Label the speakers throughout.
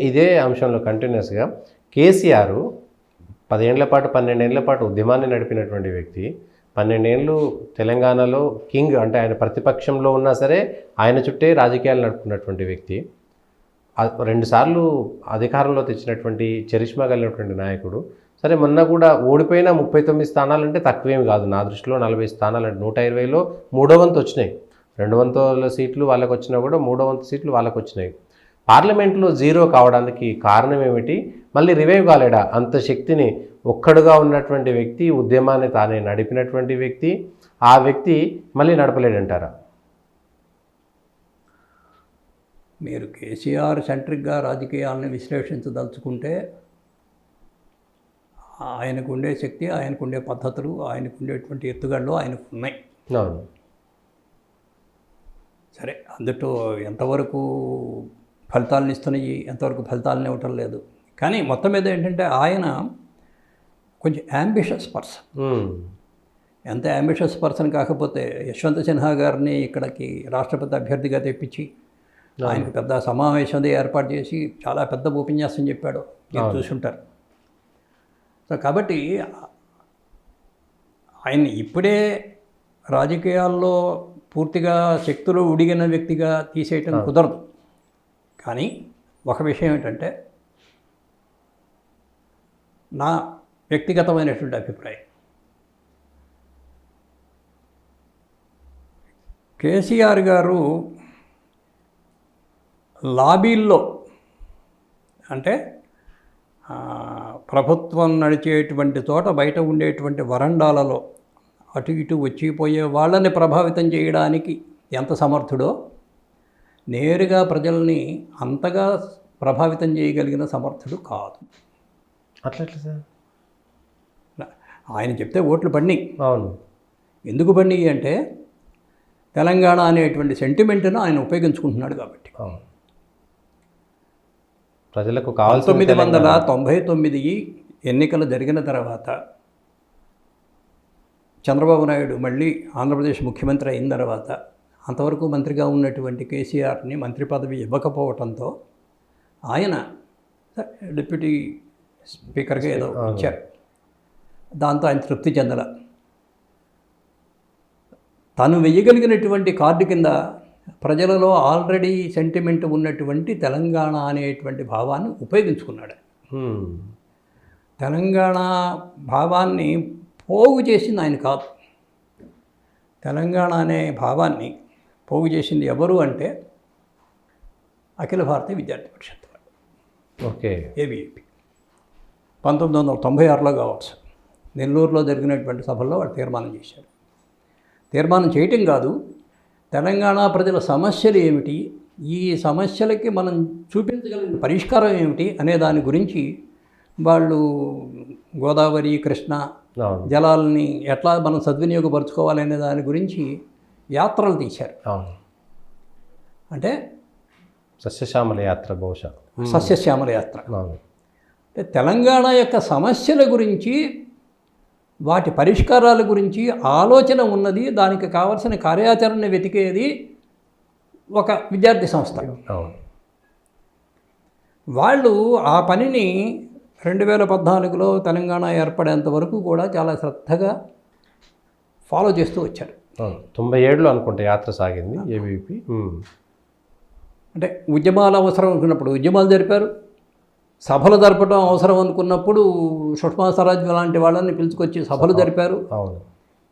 Speaker 1: ఇదే అంశంలో కంటిన్యూస్గా కేసీఆర్ 10 ఏళ్ల పాటు 12 ఏళ్ల పాటు ఉద్యమాన్ని నడిపినటువంటి వ్యక్తి, 12 ఏళ్ళు తెలంగాణలో కింగ్ అంటే ఆయన ప్రతిపక్షంలో ఉన్నా సరే ఆయన చుట్టే రాజకీయాలు నడుపుకున్నటువంటి వ్యక్తి, 2 సార్లు అధికారంలో తెచ్చినటువంటి చరిష్మా కలిగినటువంటి నాయకుడు. సరే మొన్న కూడా ఓడిపోయిన 39 స్థానాలంటే తక్కువేమి కాదు నా దృష్టిలో. 40 స్థానాలంటే 120లో 3వ వంతు వచ్చినాయి. 200 సీట్లు వాళ్ళకు వచ్చినా కూడా 3వ వంతు సీట్లు వాళ్ళకు వచ్చినాయి. పార్లమెంట్లో 0 కావడానికి కారణం ఏమిటి? మళ్ళీ రివైవ్ కాలేడా? అంత శక్తిని ఒక్కడుగా ఉన్నటువంటి వ్యక్తి, ఉద్యమాన్ని తానే నడిపినటువంటి వ్యక్తి, ఆ వ్యక్తి మళ్ళీ నడపలేడంటారా?
Speaker 2: మీరు కేసీఆర్ సెంట్రిక్గా రాజకీయాలను విశ్లేషించదలుచుకుంటే ఆయనకు ఉండే శక్తి, ఆయనకు ఉండే పద్ధతులు, ఆయనకు ఉండేటువంటి ఎత్తుగడలు ఆయనకు ఉన్నాయి.
Speaker 1: అవును.
Speaker 2: సరే, అందులో ఎంతవరకు ఫలితాలను ఇస్తున్నాయి, ఎంతవరకు ఫలితాలను ఇవ్వటం లేదు. కానీ మొత్తం మీద ఏంటంటే ఆయన కొంచెం యాంబిషియస్ పర్సన్. ఎంత యాంబిషియస్ పర్సన్ కాకపోతే యశ్వంత్ సిన్హా గారిని ఇక్కడికి రాష్ట్రపతి అభ్యర్థిగా తెప్పించి ఆయనకు పెద్ద సమావేశం ఏర్పాటు చేసి చాలా పెద్ద ఉపన్యాసం చెప్పాడు, మీరు చూసుంటారు. సో కాబట్టి ఆయన ఇప్పుడే రాజకీయాల్లో పూర్తిగా శక్తులు ఉడిగిన వ్యక్తిగా తీసేయటం కుదరదు. కానీ ఒక విషయం ఏంటంటే నా వ్యక్తిగతమైనటువంటి అభిప్రాయం, కేసీఆర్ గారు లాబీల్లో అంటే ప్రభుత్వం నడిచేటువంటి చోట బయట ఉండేటువంటి వరండాలలో అటు ఇటు వచ్చిపోయే వాళ్ళని ప్రభావితం చేయడానికి ఎంత సమర్థుడో, నేరుగా ప్రజల్ని అంతగా ప్రభావితం చేయగలిగిన సమర్థుడు కాదు.
Speaker 1: అట్లా సార్
Speaker 2: ఆయన చెప్తే ఓట్లు పడినాయి.
Speaker 1: అవును.
Speaker 2: ఎందుకు పడినాయి అంటే తెలంగాణ అనేటువంటి సెంటిమెంట్ను ఆయన ఉపయోగించుకుంటున్నాడు కాబట్టి.
Speaker 1: ప్రజలకు కావాల్సిన
Speaker 2: 1999 ఎన్నికలు జరిగిన తర్వాత చంద్రబాబు నాయుడు మళ్ళీ ఆంధ్రప్రదేశ్ ముఖ్యమంత్రి అయిన తర్వాత అంతవరకు మంత్రిగా ఉన్నటువంటి కేసీఆర్ని మంత్రి పదవి ఇవ్వకపోవడంతో ఆయన డిప్యూటీ స్పీకర్గా ఏదో ఇచ్చారు. దాంతో ఆయన తృప్తి చెందల. తను వెయ్యగలిగినటువంటి కార్డు కింద ప్రజలలో ఆల్రెడీ సెంటిమెంట్ ఉన్నటువంటి తెలంగాణ అనేటువంటి భావాన్ని ఉపయోగించుకున్నాడు. తెలంగాణ భావాన్ని పోగు చేసింది ఆయన కాదు. తెలంగాణ అనే భావాన్ని పోగు చేసింది ఎవరు అంటే అఖిల భారతీయ విద్యార్థి పరిషత్ వాళ్ళు.
Speaker 1: ఓకే.
Speaker 2: ఏబీవీపీ 1996లో కావచ్చు, నెల్లూరులో జరిగినటువంటి సభల్లో వాళ్ళు తీర్మానం చేశారు. తీర్మానం చేయటం కాదు, తెలంగాణ ప్రజల సమస్యలు ఏమిటి, ఈ సమస్యలకి మనం చూపించగలిగిన పరిష్కారం ఏమిటి అనే దాని గురించి వాళ్ళు గోదావరి కృష్ణ జలాలని ఎట్లా మనం సద్వినియోగపరచుకోవాలనే దాని గురించి యాత్రలు తీశారు. అంటే
Speaker 1: సస్యశ్యామల యాత్ర, బహుశా
Speaker 2: సస్యశ్యామల యాత్ర. అంటే తెలంగాణ యొక్క సమస్యల గురించి, వాటి పరిష్కారాల గురించి ఆలోచన ఉన్నది, దానికి కావలసిన కార్యాచరణ వెతికేది ఒక విద్యార్థి సంస్థ. వాళ్ళు ఆ పనిని 2014లో తెలంగాణ ఏర్పడేంత వరకు కూడా చాలా శ్రద్ధగా ఫాలో చేస్తూ వచ్చారు.
Speaker 1: 97లో అనుకుంటే యాత్ర సాగింది ఏబీవీపీ.
Speaker 2: అంటే ఉద్యమాలు అవసరం అనుకున్నప్పుడు ఉద్యమాలు జరిపారు, సభలు జరపడం అవసరం అనుకున్నప్పుడు సుష్మా స్వరాజ్ లాంటి వాళ్ళని పిలుచుకొచ్చి సభలు జరిపారు.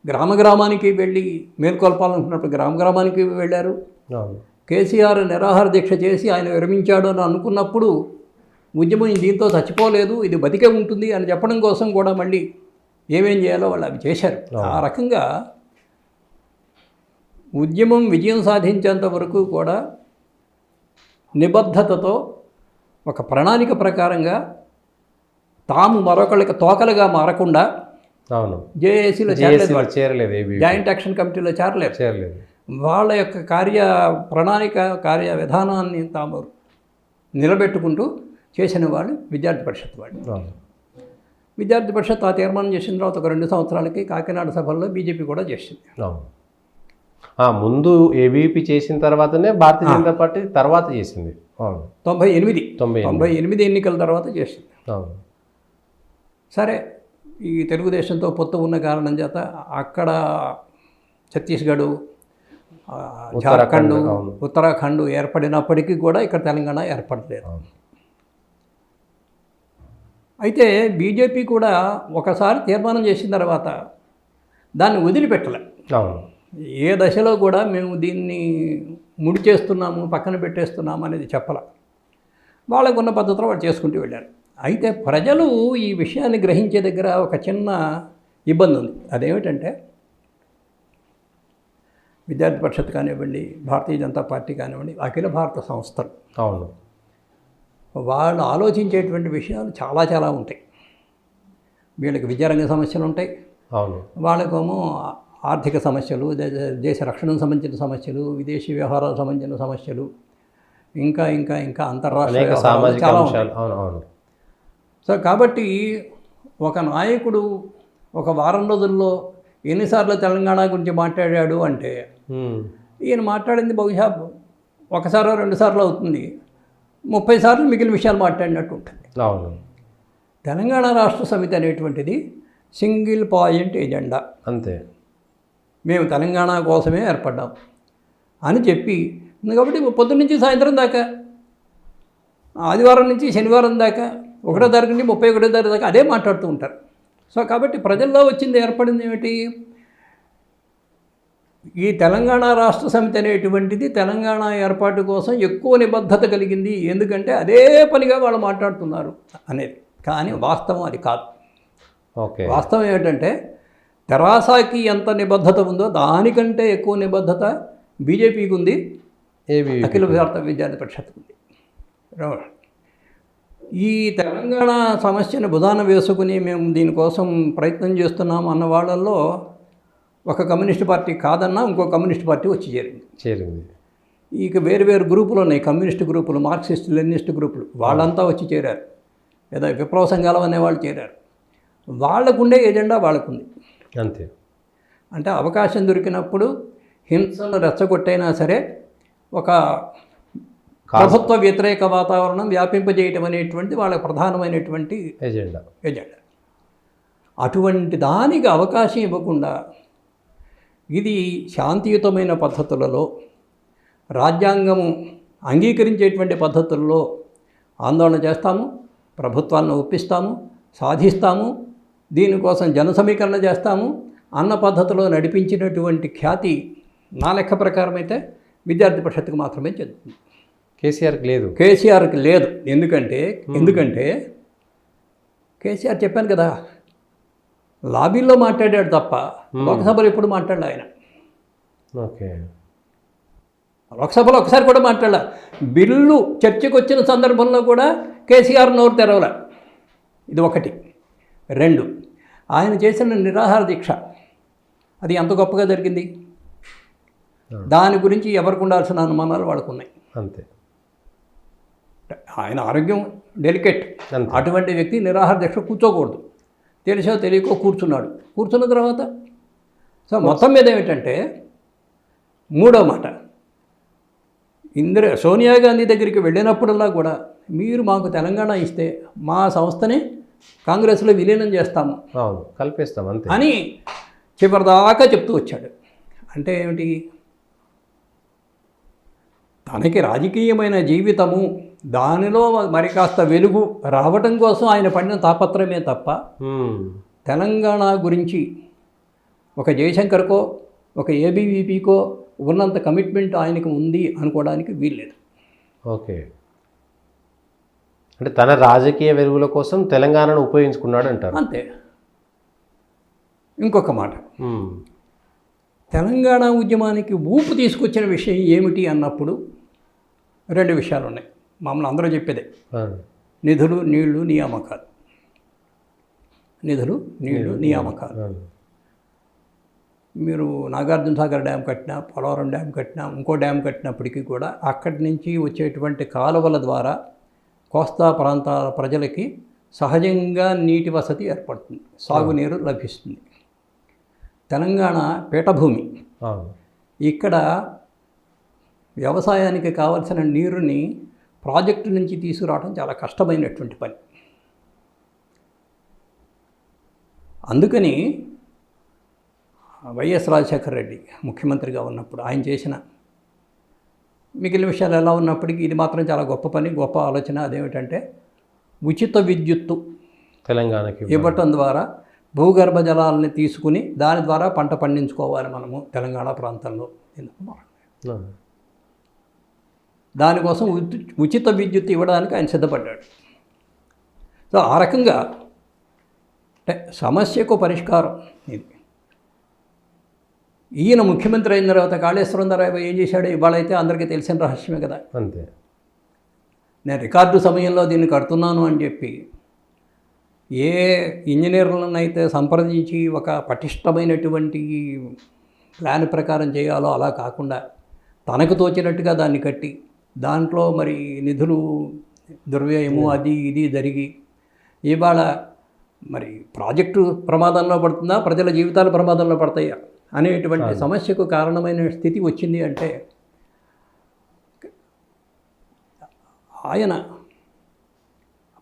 Speaker 2: గ్రామ గ్రామానికి వెళ్ళి మేల్కొల్పాలనుకున్నప్పుడు గ్రామ గ్రామానికి వెళ్ళారు. కేసీఆర్ నిరాహార దీక్ష చేసి ఆయన విరమించాడు అని అనుకున్నప్పుడు ఉద్యమం దీంతో చచ్చిపోలేదు, ఇది బతికే ఉంటుంది అని చెప్పడం కోసం కూడా మళ్ళీ ఏమేం చేయాలో వాళ్ళు అవి చేశారు. ఆ రకంగా ఉద్యమం విజయం సాధించేంత వరకు కూడా నిబద్ధతతో ఒక ప్రణాళిక ప్రకారంగా తాము మరొకళ్ళకి తోకలుగా మారకుండా జేఏసీలో చేరలేదు, జాయింట్ యాక్షన్ కమిటీలో చేరలేదు. వాళ్ళ యొక్క కార్య విధానాన్ని తాము నిలబెట్టుకుంటూ చేసిన వాళ్ళు విద్యార్థి పరిషత్ వాళ్ళు. విద్యార్థి పరిషత్ ఆ తీర్మానం చేసిన తర్వాత ఒక 2 సంవత్సరాలకి కాకినాడ సభల్లో బీజేపీ కూడా చేసింది.
Speaker 1: ముందు ఏబీవీపీ చేసిన తర్వాతనే భారతీయ జనతా పార్టీ తర్వాత చేసింది. అవును
Speaker 2: 98
Speaker 1: 98.
Speaker 2: 98 ఎన్నికల తర్వాత చేసింది.
Speaker 1: అవును
Speaker 2: సరే, ఈ తెలుగుదేశంతో పొత్తు ఉన్న కారణం చేత అక్కడ ఛత్తీస్గఢ్, జార్ఖండ్,
Speaker 1: అవును.
Speaker 2: ఉత్తరాఖండ్ ఏర్పడినప్పటికీ కూడా ఇక్కడ తెలంగాణ ఏర్పడలేదు.
Speaker 1: అవును
Speaker 2: అయితే బీజేపీ కూడా ఒకసారి తీర్మానం చేసిన తర్వాత దాన్ని వదిలిపెట్టలే.
Speaker 1: అవును
Speaker 2: ఏ దశలో కూడా మేము దీన్ని ముడి చేస్తున్నాము, పక్కన పెట్టేస్తున్నాము అనేది చెప్పాల. వాళ్ళకున్న పద్ధతిలో వాళ్ళు చేసుకుంటూ వెళ్ళారు. అయితే ప్రజలు ఈ విషయాన్ని గ్రహించే దగ్గర ఒక చిన్న ఇబ్బంది ఉంది. అదేమిటంటే విద్యార్థి పరిషత్ కానివ్వండి, భారతీయ జనతా పార్టీ కానివ్వండి, అఖిల భారత సంస్థలు,
Speaker 1: అవును
Speaker 2: వాళ్ళు ఆలోచించేటువంటి విషయాలు చాలా చాలా ఉంటాయి. వీళ్ళకి విద్యారంగ సమస్యలు ఉంటాయి,
Speaker 1: అవును
Speaker 2: వాళ్ళకేమో ఆర్థిక సమస్యలు, దేశ రక్షణకు సంబంధించిన సమస్యలు, విదేశీ వ్యవహారాలకు సంబంధించిన సమస్యలు, ఇంకా ఇంకా ఇంకా అంతర్రాష్ట్రీయ
Speaker 1: అనేక
Speaker 2: వ్యవహారాలు
Speaker 1: సామాజిక
Speaker 2: చాలా
Speaker 1: అంశాలు.
Speaker 2: ఉంటాయి.
Speaker 1: అవును అవును
Speaker 2: సో కాబట్టి ఒక నాయకుడు ఒక వారం రోజుల్లో ఎన్నిసార్లు తెలంగాణ గురించి మాట్లాడాడు అంటే ఈయన మాట్లాడింది బహుశా ఒకసారో 2 సార్లు అవుతుంది, 30 సార్లు మిగిలిన విషయాలు మాట్లాడినట్టు ఉంటుంది.
Speaker 1: అవును
Speaker 2: తెలంగాణ రాష్ట్ర సమితి అనేటువంటిది సింగిల్ పాయింట్ ఎజెండా,
Speaker 1: అంతే.
Speaker 2: మేము తెలంగాణ కోసమే ఏర్పడ్డాం అని చెప్పి, కాబట్టి పొద్దున్న నుంచి సాయంత్రం దాకా, ఆదివారం నుంచి శనివారం దాకా, 1వ తారీఖు నుండి 31వ తారీఖు దాకా అదే మాట్లాడుతూ ఉంటారు. సో కాబట్టి ప్రజల్లో వచ్చింది ఏర్పడింది ఏమిటి? ఈ తెలంగాణ రాష్ట్ర సమితి అనేటువంటిది తెలంగాణ ఏర్పాటు కోసం ఎక్కువ నిబద్ధత కలిగింది, ఎందుకంటే అదే పనిగా వాళ్ళు మాట్లాడుతున్నారు అనేది. కానీ వాస్తవం అది కాదు.
Speaker 1: ఓకే
Speaker 2: వాస్తవం ఏమిటంటే తెరాసాకి ఎంత నిబద్ధత ఉందో దానికంటే ఎక్కువ నిబద్ధత బీజేపీకి ఉంది, అఖిల భారత విద్యార్థి పరిషత్కు ఉంది. ఈ తెలంగాణ సమస్యను బుధాన వేసుకుని మేము దీనికోసం ప్రయత్నం చేస్తున్నాం అన్న వాళ్ళల్లో ఒక కమ్యూనిస్ట్ పార్టీ కాదన్నా ఇంకో కమ్యూనిస్ట్ పార్టీ వచ్చి చేరింది. ఇక వేరు వేరు గ్రూపులు ఉన్నాయి, కమ్యూనిస్ట్ గ్రూపులు, మార్క్సిస్ట్ లెనినిస్ట్ గ్రూపులు, వాళ్ళంతా వచ్చి చేరారు. లేదా విప్లవ సంఘాలు అనేవాళ్ళు చేరారు. వాళ్ళకుండే ఎజెండా వాళ్ళకుంది,
Speaker 1: అంతే.
Speaker 2: అంటే అవకాశం దొరికినప్పుడు హింసను రెచ్చగొట్టైనా సరే ఒక ప్రభుత్వ వ్యతిరేక వాతావరణం వ్యాపింపజేయటం అనేటువంటి వాళ్ళ ప్రధానమైనటువంటి
Speaker 1: ఎజెండా.
Speaker 2: అటువంటి దానికి అవకాశం ఇవ్వకుండా ఇది శాంతియుతమైన పద్ధతులలో, రాజ్యాంగము అంగీకరించేటువంటి పద్ధతుల్లో ఆందోళన చేస్తాము, ప్రభుత్వాలను ఒప్పిస్తాము, సాధిస్తాము, దీనికోసం జన సమీకరణ చేస్తాము అన్న పద్ధతిలో నడిపించినటువంటి ఖ్యాతి నా లెక్క ప్రకారం అయితే విద్యార్థి పరిషత్తుకు మాత్రమే చెందుతుంది. కేసీఆర్కి లేదు. ఎందుకంటే కేసీఆర్ చెప్పాను కదా, లాబీల్లో మాట్లాడాడు తప్ప లోక్సభలో ఎప్పుడు మాట్లాడలే ఆయన.
Speaker 1: ఓకే
Speaker 2: లోక్సభలో ఒకసారి కూడా మాట్లాడలే. బిల్లు చర్చకు వచ్చిన సందర్భంలో కూడా కేసీఆర్ నోరు తెరవలే. ఇది ఒకటి. 2, ఆయన చేసిన నిరాహార దీక్ష అది ఎంత గొప్పగా జరిగింది, దాని గురించి ఎవరికి ఉండాల్సిన అనుమానాలు వాళ్ళకు ఉన్నాయి.
Speaker 1: అంతే.
Speaker 2: ఆయన ఆరోగ్యం డెలికేట్, అటువంటి వ్యక్తి నిరాహార దీక్ష కూర్చోకూడదు. తెలిసో తెలియకో కూర్చున్నాడు. కూర్చున్న తర్వాత సో మొత్తం మీద ఏమిటంటే 3వ మాట, సోనియా గాంధీ దగ్గరికి వెళ్ళినప్పుడల్లా కూడా మీరు మాకు తెలంగాణ ఇస్తే మా సంస్థని కాంగ్రెస్లో విలీనం చేస్తాము,
Speaker 1: కల్పిస్తాం అంతే
Speaker 2: అని చివరిదాకా చెప్తూ వచ్చాడు. అంటే ఏమిటి? తనకి రాజకీయమైన జీవితము, దానిలో మరి కాస్త వెలుగు రావటం కోసం ఆయన పడిన తాపత్రమే తప్ప తెలంగాణ గురించి ఒక జయశంకర్కో ఒక ఏబీవీపీకో ఉన్నంత కమిట్మెంట్ ఆయనకు ఉంది అనుకోవడానికి వీల్లేదు.
Speaker 1: ఓకే, అంటే తన రాజకీయ వెలుగుల కోసం తెలంగాణను ఉపయోగించుకున్నాడు అంటారు.
Speaker 2: అంతే. ఇంకొక మాట, తెలంగాణ ఉద్యమానికి ఊపు తీసుకొచ్చిన విషయం ఏమిటి అన్నప్పుడు 2 విషయాలు ఉన్నాయి. మమ్మల్ని అందరూ చెప్పేదే, నిధులు, నీళ్లు, నియామకాలు. నిధులు, నీళ్లు, నియామకాలు. మీరు నాగార్జున సాగర్ డ్యామ్ కట్టినా, పోలవరం డ్యామ్ కట్టినా, ఇంకో డ్యామ్ కట్టినప్పటికీ కూడా అక్కడి నుంచి వచ్చేటువంటి కాలువల ద్వారా కోస్తా ప్రాంతాల ప్రజలకి సహజంగా నీటి వసతి ఏర్పడుతుంది, సాగునీరు లభిస్తుంది. తెలంగాణ పీఠభూమి. ఇక్కడ వ్యవసాయానికి కావలసిన నీరుని ప్రాజెక్టు నుంచి తీసుకురావడం చాలా కష్టమైనటువంటి పని. అందుకని వైఎస్ రాజశేఖర రెడ్డి ముఖ్యమంత్రిగా ఉన్నప్పుడు ఆయన చేసిన మిగిలిన విషయాలు ఎలా ఉన్నప్పటికీ ఇది మాత్రం చాలా గొప్ప పని, గొప్ప ఆలోచన. అదేమిటంటే ఉచిత విద్యుత్తు
Speaker 1: తెలంగాణకి
Speaker 2: ఇవ్వటం ద్వారా భూగర్భ జలాలని తీసుకుని దాని ద్వారా పంట పండించుకోవాలి మనము తెలంగాణ ప్రాంతంలో. దానికోసం ఉచిత విద్యుత్ ఇవ్వడానికి ఆయన సిద్ధపడ్డాడు. సో ఆ రకంగా అంటే సమస్యకు పరిష్కారం ఇది. ఈయన ముఖ్యమంత్రి అయిన తర్వాత కాళేశ్వరరావు ఏం చేశాడో ఇవాళ అయితే అందరికీ తెలిసిన రహస్యమే కదా.
Speaker 1: అంతే.
Speaker 2: నేను రికార్డు సమయంలో దీన్ని కడుతున్నాను అని చెప్పి ఏ ఇంజనీర్లను అయితే సంప్రదించి ఒక పటిష్టమైనటువంటి ప్లాన్ ప్రకారం చేయాలో అలా కాకుండా తనకు తోచినట్టుగా దాన్ని కట్టి దాంట్లో మరి నిధులు దుర్వ్యయము అది ఇది జరిగి ఇవాళ మరి ప్రాజెక్టు ప్రమాదంలో పడుతుందా, ప్రజల జీవితాలు ప్రమాదంలో పడతాయా అనేటువంటి సమస్యకు కారణమైన స్థితి వచ్చింది. అంటే ఆయన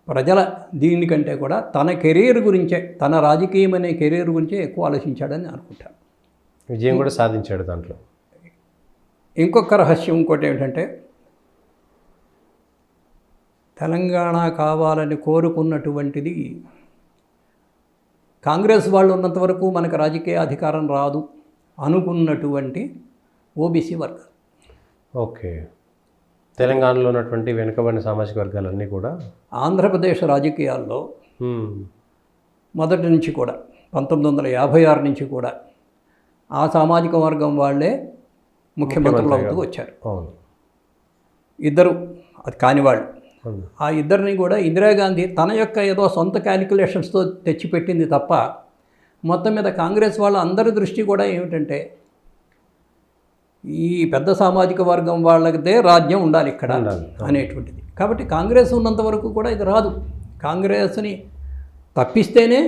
Speaker 2: ప్రజల దీనికంటే కూడా తన కెరీర్ గురించే, తన రాజకీయం అనే కెరీర్ గురించే ఎక్కువ ఆలోచించాడని అనుకుంటాను.
Speaker 1: విజయం కూడా సాధించాడు దాంట్లో.
Speaker 2: ఇంకొక రహస్యం ఇంకోటి ఏమిటంటే తెలంగాణ కావాలని కోరుకున్నటువంటిది కాంగ్రెస్ వాళ్ళు ఉన్నంత వరకు మనకు రాజకీయ అధికారం రాదు అనుకున్నటువంటి ఓబీసీ వర్గాలు.
Speaker 1: ఓకే. తెలంగాణలో ఉన్నటువంటి వెనుకబడిన సామాజిక వర్గాలన్నీ కూడా
Speaker 2: ఆంధ్రప్రదేశ్ రాజకీయాల్లో మొదటి నుంచి కూడా 1956 నుంచి కూడా ఆ సామాజిక వర్గం వాళ్ళే ముఖ్యమంత్రులు అవుతూ వచ్చారు. ఇద్దరు అది కానివాళ్ళు. ఆ ఇద్దరిని కూడా ఇందిరాగాంధీ తన యొక్క ఏదో సొంత క్యాలిక్యులేషన్స్తో తెచ్చిపెట్టింది తప్ప మొత్తం మీద కాంగ్రెస్ వాళ్ళ అందరి దృష్టి కూడా ఏమిటంటే ఈ పెద్ద సామాజిక వర్గం వాళ్ళదే రాజ్యం ఉండాలి ఇక్కడ అనేటువంటిది. కాబట్టి కాంగ్రెస్ ఉన్నంత వరకు కూడా ఇది రాదు. కాంగ్రెస్ని తప్పిస్తేనే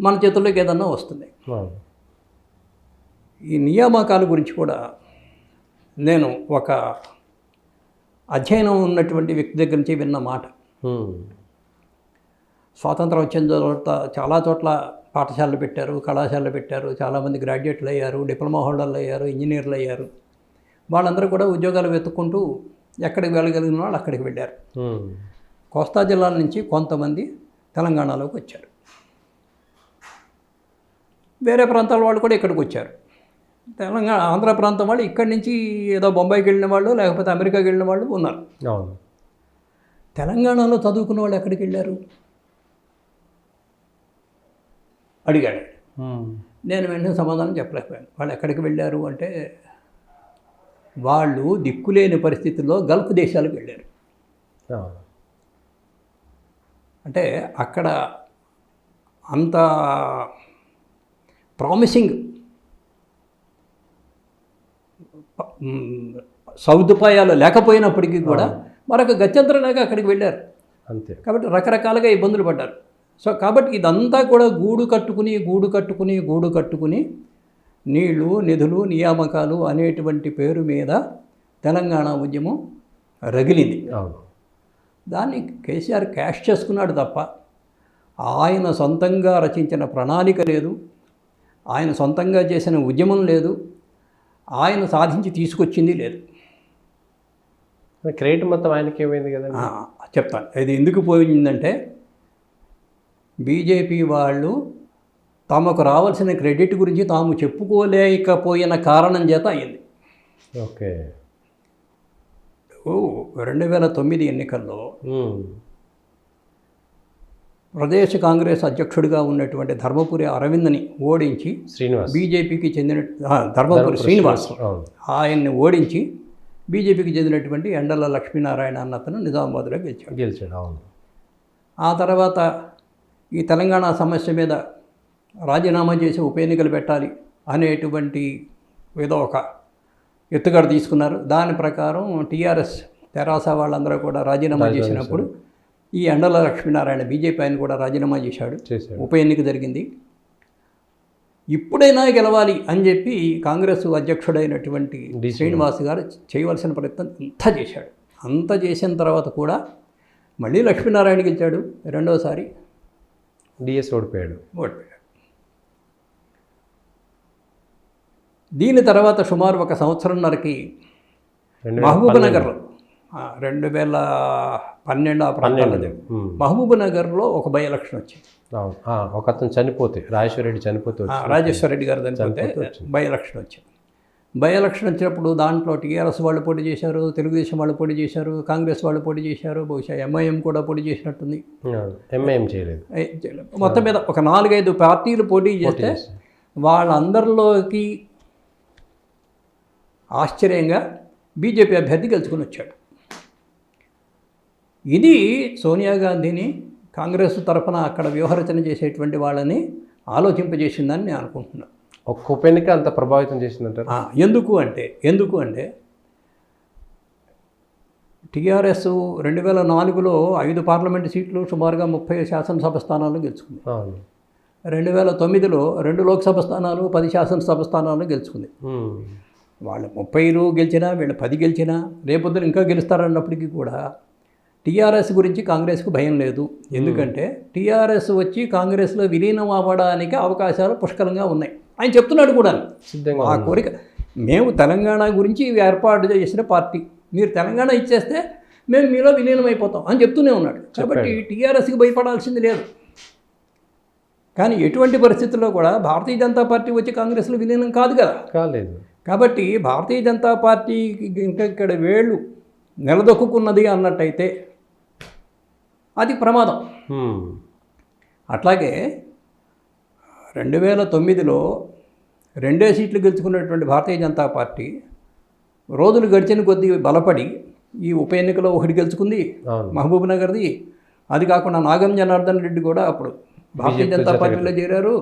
Speaker 2: మన చేతుల్లోకి ఏదన్నా వస్తుంది. ఈ నియామకాల గురించి కూడా నేను ఒక అధ్యయనం ఉన్నటువంటి వ్యక్తి దగ్గర నుంచి విన్న మాట. స్వాతంత్రం వచ్చిన తర్వాత చాలా చోట్ల పాఠశాలలు పెట్టారు, కళాశాలలు పెట్టారు, చాలామంది గ్రాడ్యుయేట్లు అయ్యారు, డిప్లొమా హోల్డర్లు అయ్యారు, ఇంజనీర్లు అయ్యారు. వాళ్ళందరూ కూడా ఉద్యోగాలు వెతుక్కుంటూ ఎక్కడికి వెళ్ళగలిగిన వాళ్ళు అక్కడికి వెళ్ళారు. కోస్తా జిల్లాల నుంచి కొంతమంది తెలంగాణలోకి వచ్చారు. వేరే ప్రాంతాల వాళ్ళు కూడా ఇక్కడికి వచ్చారు. తెలంగాణ ఆంధ్ర ప్రాంతం వాళ్ళు ఇక్కడి నుంచి ఏదో బొంబాయికి వెళ్ళిన వాళ్ళు లేకపోతే అమెరికాకి వెళ్ళిన వాళ్ళు ఉన్నారు. తెలంగాణలో చదువుకున్న వాళ్ళు ఎక్కడికి వెళ్ళారు అడిగాడు. నేను వెంటనే సమాధానం చెప్పలేకపోయాను. వాళ్ళు ఎక్కడికి వెళ్ళారు అంటే వాళ్ళు దిక్కులేని పరిస్థితుల్లో గల్ఫ్ దేశాలకు వెళ్ళారు. అంటే అక్కడ అంత ప్రామిసింగ్ సదుపాయాలు లేకపోయినప్పటికీ కూడా మరొక గత్యంతరం లేక అక్కడికి వెళ్ళారు.
Speaker 1: అంతే.
Speaker 2: కాబట్టి రకరకాలుగా ఇబ్బందులు పడ్డారు. సో కాబట్టి ఇదంతా కూడా గూడు కట్టుకుని నీళ్లు, నిధులు, నియామకాలు అనేటువంటి పేరు మీద తెలంగాణ ఉద్యమం రగిలింది. దాన్ని కేసీఆర్ క్యాష్ చేసుకున్నాడు తప్ప ఆయన సొంతంగా రచించిన ప్రణాళిక లేదు, ఆయన సొంతంగా చేసిన ఉద్యమం లేదు, ఆయన సాధించి తీసుకొచ్చింది లేదు.
Speaker 1: క్రెడిట్ మొత్తం ఆయనకి ఏమైంది కదా
Speaker 2: చెప్తాను. ఇది ఎందుకు పోయిందంటే బీజేపీ వాళ్ళు తమకు రావాల్సిన క్రెడిట్ గురించి తాము చెప్పుకోలేకపోయిన కారణం చేత అయింది.
Speaker 1: ఓకే.
Speaker 2: 2009 ఎన్నికల్లో ప్రదేశ్ కాంగ్రెస్ అధ్యక్షుడిగా ఉన్నటువంటి ధర్మపురి అరవింద్ని ఓడించి బీజేపీకి చెందిన ధర్మపురి శ్రీనివాస్ ఆయన్ని ఓడించి బీజేపీకి చెందినటువంటి ఎండల లక్ష్మీనారాయణ అన్నతను నిజామాబాద్లో గెలిచాడు. ఆ తర్వాత ఈ తెలంగాణ సమస్య మీద రాజీనామా చేసి ఉప ఎన్నికలు పెట్టాలి అనేటువంటి ఏదో ఒక ఎత్తుగడ తీసుకున్నారు. దాని ప్రకారం టీఆర్ఎస్ తెరాస వాళ్ళందరూ కూడా రాజీనామా చేసినప్పుడు ఈ ఎండల లక్ష్మీనారాయణ బీజేపీ ఆయన కూడా రాజీనామా చేశాడు. ఉప ఎన్నిక జరిగింది. ఇప్పుడైనా గెలవాలి అని చెప్పి కాంగ్రెస్ అధ్యక్షుడైనటువంటి శ్రీనివాస్ గారు చేయవలసిన ప్రయత్నం అంతా చేశాడు. అంత చేసిన తర్వాత కూడా మళ్ళీ లక్ష్మీనారాయణ గెలిచాడు రెండోసారి,
Speaker 1: డిఎస్ ఓడిపోయాడు.
Speaker 2: దీని తర్వాత సుమారు ఒక సంవత్సరంన్నరకి
Speaker 1: 2012
Speaker 2: మహబూబ్నగర్లో 2012 ఆ ప్రాంతాల్లో మహబూబ్నగర్లో ఒక బై ఎలక్షన్ వచ్చింది.
Speaker 1: అవును. ఒక అతను చనిపోతే, రాజేశ్వర రెడ్డి చనిపోతే
Speaker 2: రాజేశ్వర రెడ్డి గారు చనిపోతే బై ఎలక్షన్ వచ్చింది. బై ఎలక్షన్ వచ్చినప్పుడు దాంట్లో టీఆర్ఎస్ వాళ్ళు పోటీ చేశారు, తెలుగుదేశం వాళ్ళు పోటీ చేశారు, కాంగ్రెస్ వాళ్ళు పోటీ చేశారు, బహుశా ఎంఐఎం కూడా పోటీ చేసినట్టుంది.
Speaker 1: ఎంఐఎం చేయలేదు.
Speaker 2: మొత్తం మీద ఒక 4-5 పార్టీలు పోటీ చేస్తే వాళ్ళందరిలోకి ఆశ్చర్యంగా బీజేపీ అభ్యర్థి గెలుచుకుని వచ్చాడు. ఇది సోనియా గాంధీని కాంగ్రెస్ తరఫున అక్కడ వ్యూహరచన చేసేటువంటి వాళ్ళని ఆలోచింపజేసిందని నేను అనుకుంటున్నాను.
Speaker 1: ఒక్క ఉప ఎన్నిక అంత ప్రభావితం చేసిందంటారు.
Speaker 2: ఎందుకు అంటే టీఆర్ఎస్ 2004లో 5 పార్లమెంటు సీట్లు, సుమారుగా 30 శాసనసభ స్థానాలను గెలుచుకుంది. 2009లో 2 లోక్సభ స్థానాలు, 10 శాసనసభ స్థానాలను గెలుచుకుంది. వాళ్ళు 30 గెలిచినా, వీళ్ళు 10 గెలిచినా, రేపొద్దున ఇంకా గెలుస్తారన్నప్పటికీ కూడా టీఆర్ఎస్ గురించి కాంగ్రెస్కు భయం లేదు. ఎందుకంటే టీఆర్ఎస్ వచ్చి కాంగ్రెస్లో విలీనం అవ్వడానికి అవకాశాలు పుష్కలంగా ఉన్నాయి. ఆయన చెప్తున్నాడు కూడా సిద్ధంగా. ఆ కోరిక, మేము తెలంగాణ గురించి ఏర్పాటు చేసిన పార్టీ, మీరు తెలంగాణ ఇచ్చేస్తే మేము మీలో విలీనం అయిపోతాం అని చెప్తూనే ఉన్నాడు. కాబట్టి టీఆర్ఎస్కి భయపడాల్సింది లేదు. కానీ ఎటువంటి పరిస్థితుల్లో కూడా భారతీయ జనతా పార్టీ వచ్చి కాంగ్రెస్లో విలీనం కాదు కదా,
Speaker 1: కాలేదు.
Speaker 2: కాబట్టి భారతీయ జనతా పార్టీకి ఇంకా ఇక్కడ వేళ్ళు నిలదొక్కున్నది అన్నట్టయితే అది ప్రమాదం. అట్లాగే 2009లో 2 సీట్లు గెలుచుకున్నటువంటి భారతీయ జనతా పార్టీ రోజులు గడిచిన కొద్దీ బలపడి ఈ ఉప ఎన్నికలో 1 గెలుచుకుంది, మహబూబ్నగర్ది. అది కాకుండా నాగం జనార్దన్ రెడ్డి కూడా అప్పుడు భారతీయ జనతా పార్టీలో చేరారు.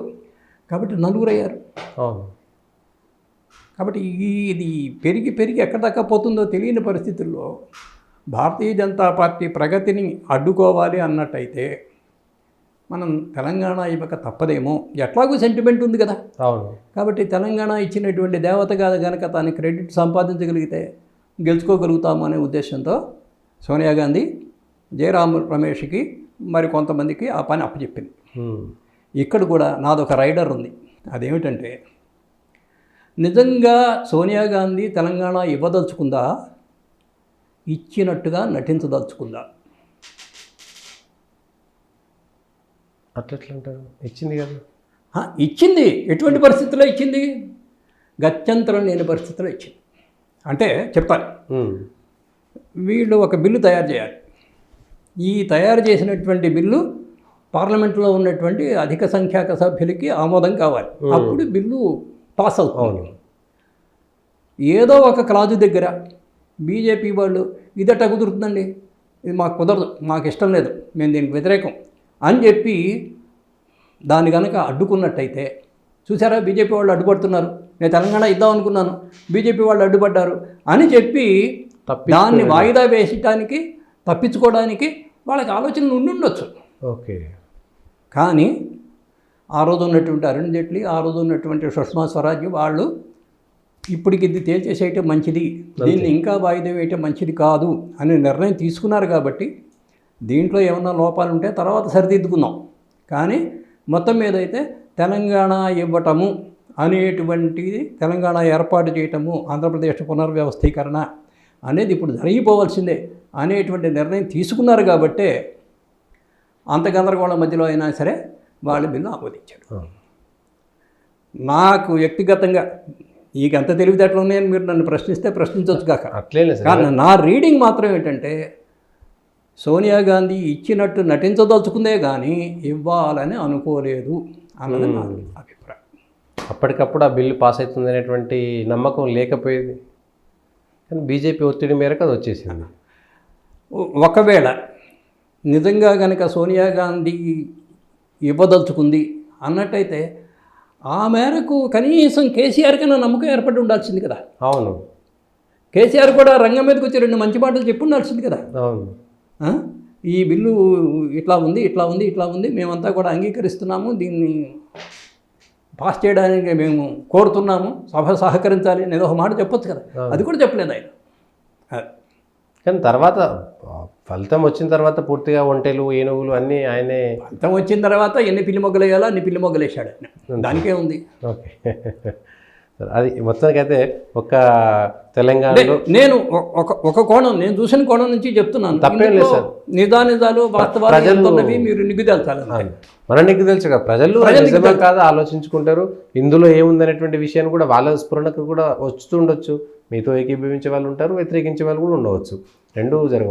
Speaker 2: కాబట్టి 4 అయ్యారు. కాబట్టి ఇది పెరిగి ఎక్కడి దాకా పోతుందో తెలియని పరిస్థితుల్లో భారతీయ జనతా పార్టీ ప్రగతిని అడ్డుకోవాలి అన్నట్టయితే మనం తెలంగాణ ఇవ్వక తప్పదేమో. ఎట్లాగూ సెంటిమెంట్ ఉంది కదా. కాబట్టి తెలంగాణ ఇచ్చినటువంటి దేవత కాదు కనుక దాని క్రెడిట్ సంపాదించగలిగితే గెలుచుకోగలుగుతాము అనే ఉద్దేశంతో సోనియా గాంధీ జయరామ్ రమేష్కి మరి కొంతమందికి ఆ పని అప్పచెప్పింది. ఇక్కడ కూడా నాదొక రైడర్ ఉంది. అదేమిటంటే, నిజంగా సోనియా గాంధీ తెలంగాణ ఇవ్వదలుచుకుందా, ఇచ్చినట్టుగా నటించదలుచుకుందా?
Speaker 1: అట్లంటారు. ఇచ్చింది కదా.
Speaker 2: ఇచ్చింది. ఎటువంటి పరిస్థితుల్లో ఇచ్చింది? గత్యంతరం లేని పరిస్థితుల్లో ఇచ్చింది. అంటే చెప్తాను, వీళ్ళు ఒక బిల్లు తయారు చేయాలి. ఈ తయారు చేసినటువంటి బిల్లు పార్లమెంట్లో ఉన్నటువంటి అధిక సంఖ్యాక సభ్యులకి ఆమోదం కావాలి. అప్పుడు బిల్లు పాస్ అవుతుంది. ఏదో ఒక క్లాజు దగ్గర బీజేపీ వాళ్ళు ఇదట కుదురుతుందండి, ఇది మాకు కుదరదు, మాకు ఇష్టం లేదు, మేము దీనికి వ్యతిరేకం అని చెప్పి దాన్ని కనుక అడ్డుకున్నట్టయితే, చూసారా బీజేపీ వాళ్ళు అడ్డుపడుతున్నారు, నేను తెలంగాణ ఇద్దాం అనుకున్నాను, బీజేపీ వాళ్ళు అడ్డుపడ్డారు అని చెప్పి దాన్ని వాయిదా వేసడానికి తప్పించుకోవడానికి వాళ్ళకి ఆలోచనలు ఉండుండొచ్చు.
Speaker 1: ఓకే.
Speaker 2: కానీ ఆ రోజు ఉన్నటువంటి అరుణ్ జైట్లీ, ఆ రోజు ఉన్నటువంటి సుష్మా స్వరాజ్ వాళ్ళు ఇప్పటికి ఇది తేల్చేసేయటం మంచిది, దీన్ని ఇంకా వాయిదా వేయటం మంచిది కాదు అనే నిర్ణయం తీసుకున్నారు. కాబట్టి దీంట్లో ఏమన్నా లోపాలు ఉంటే తర్వాత సరిదిద్దుకుందాం. కానీ మొత్తం మీద అయితే తెలంగాణ ఇవ్వటము అనేటువంటిది, తెలంగాణ ఏర్పాటు చేయటము, ఆంధ్రప్రదేశ్ పునర్వ్యవస్థీకరణ అనేది ఇప్పుడు జరిగిపోవాల్సిందే అనేటువంటి నిర్ణయం తీసుకున్నారు. కాబట్టే అంత గందరగోళం మధ్యలో అయినా సరే వాళ్ళ బిల్లు ఆమోదించారు. నాకు వ్యక్తిగతంగా నీకు ఎంత తెలివితేటలు ఉన్నాయని మీరు నన్ను ప్రశ్నిస్తే ప్రశ్నించవచ్చు కాక, కానీ నా రీడింగ్ మాత్రం ఏంటంటే, సోనియా గాంధీ ఇచ్చినట్టు నటించదలుచుకుందే కానీ ఇవ్వాలని అనుకోలేదు అన్నది నా అభిప్రాయం.
Speaker 1: అప్పటికప్పుడు ఆ బిల్లు పాస్ అవుతుంది అనేటువంటి నమ్మకం లేకపోయేది, కానీ బీజేపీ ఒత్తిడి మేరకు అది వచ్చేసింది.
Speaker 2: ఒకవేళ నిజంగా కనుక సోనియా గాంధీ ఇవ్వదలుచుకుంది అన్నట్టయితే ఆ మేరకు కనీసం కేసీఆర్ కన్నా నమ్మకం ఏర్పడి ఉండాల్సింది కదా.
Speaker 1: అవును,
Speaker 2: కేసీఆర్ కూడా రంగం మీదకి వచ్చి 2 మంచి మాటలు చెప్పి ఉండాల్సింది కదా.
Speaker 1: అవును,
Speaker 2: ఈ బిల్లు ఇట్లా ఉంది, ఇట్లా ఉంది, ఇట్లా ఉంది, మేమంతా కూడా అంగీకరిస్తున్నాము, దీన్ని పాస్ చేయడానికి మేము కోరుతున్నాము, సభ సహకరించాలి అనేది ఒక మాట చెప్పొచ్చు కదా. అది కూడా చెప్పలేదు ఆయన.
Speaker 1: కానీ తర్వాత ఫలితం వచ్చిన తర్వాత పూర్తిగా ఒంటెలు ఏనుగులు అన్నీ ఆయనే.
Speaker 2: అంతం వచ్చిన తర్వాత ఎన్ని పిల్లి మొగ్గలు వేయాలో అన్ని పిల్లి మొగ్గలు వేసాడు ఆయన. దానికే ఉంది.
Speaker 1: ఓకే. సరే, అది మొత్తానికైతే ఒక తెలంగాణలో
Speaker 2: నేను ఒక కోణం, నేను చూసిన కోణం నుంచి చెప్తున్నాను.
Speaker 1: తప్పేం లేదు సార్.
Speaker 2: నిజాలు వాస్తవాలు ఎంత ఉన్నవి మీరు నిగ్గు తేల్చాలి.
Speaker 1: మనం నీకు తెలుసు కదా, ప్రజలు నిజమే కాదా ఆలోచించుకుంటారు. ఇందులో ఏముందనేటువంటి విషయాన్ని కూడా వాళ్ళ స్ఫురణకు కూడా వస్తుండొచ్చు. మీతో ఏకీభవించే వాళ్ళు ఉంటారు, వ్యతిరేకించే వాళ్ళు కూడా ఉండవచ్చు, రెండూ జరగవచ్చు.